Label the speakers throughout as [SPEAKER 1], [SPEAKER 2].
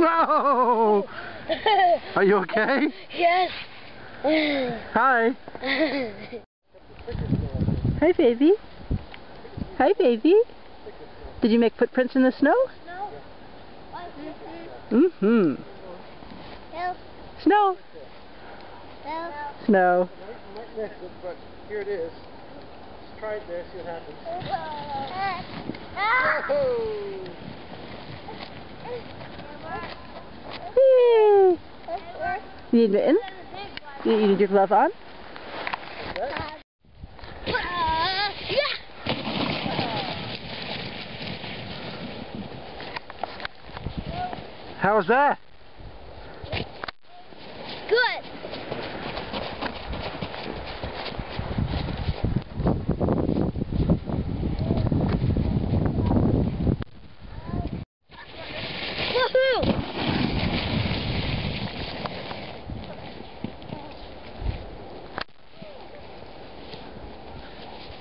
[SPEAKER 1] Whoa! Are you okay?
[SPEAKER 2] Yes.
[SPEAKER 1] Hi. Hi, baby. Hi, baby. Did you make footprints in the snow?
[SPEAKER 2] No.
[SPEAKER 1] Mm-hmm.
[SPEAKER 2] Help.
[SPEAKER 1] Snow.
[SPEAKER 2] Help.
[SPEAKER 1] Snow.
[SPEAKER 3] You might miss it, but here it is. Let's try it there, see what happens.
[SPEAKER 1] Yay. You need mittens? You need your glove on? How was that?
[SPEAKER 2] Good. Woohoo!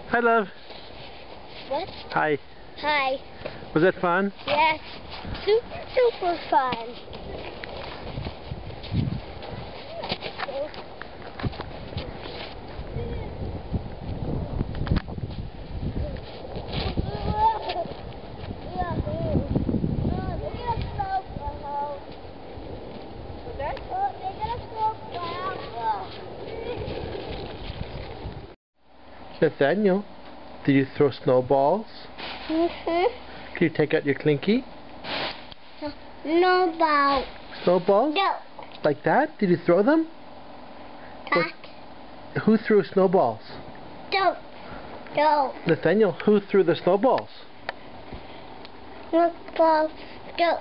[SPEAKER 1] Hi, love.
[SPEAKER 2] What?
[SPEAKER 1] Hi.
[SPEAKER 2] Hi.
[SPEAKER 1] Was that fun?
[SPEAKER 2] Yes. Super fun.
[SPEAKER 1] Nathaniel, did you throw snowballs?
[SPEAKER 2] Mm-hmm.
[SPEAKER 1] Can you take out your clinky?
[SPEAKER 2] No ball.
[SPEAKER 1] Snowballs?
[SPEAKER 2] No.
[SPEAKER 1] Like that? Did you throw them?
[SPEAKER 2] Back.
[SPEAKER 1] Who threw snowballs?
[SPEAKER 2] Don't. No.
[SPEAKER 1] Nathaniel, who threw the snowballs?
[SPEAKER 2] No ball. Go.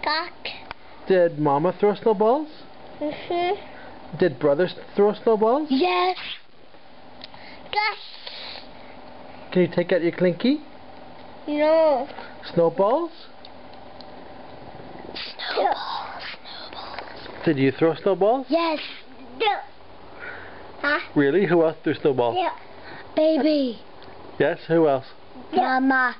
[SPEAKER 2] Back.
[SPEAKER 1] Did Mama throw snowballs?
[SPEAKER 2] Mm-hmm.
[SPEAKER 1] Did brothers throw snowballs?
[SPEAKER 2] Yes. Yes.
[SPEAKER 1] Can you take out your clinky?
[SPEAKER 2] No.
[SPEAKER 1] Snowballs?
[SPEAKER 2] Snowballs.
[SPEAKER 1] Did you throw snowballs?
[SPEAKER 2] Yes. No. Huh?
[SPEAKER 1] Really? Who else threw snowballs?
[SPEAKER 2] Yeah. Baby.
[SPEAKER 1] Yes, who else?
[SPEAKER 2] Mama.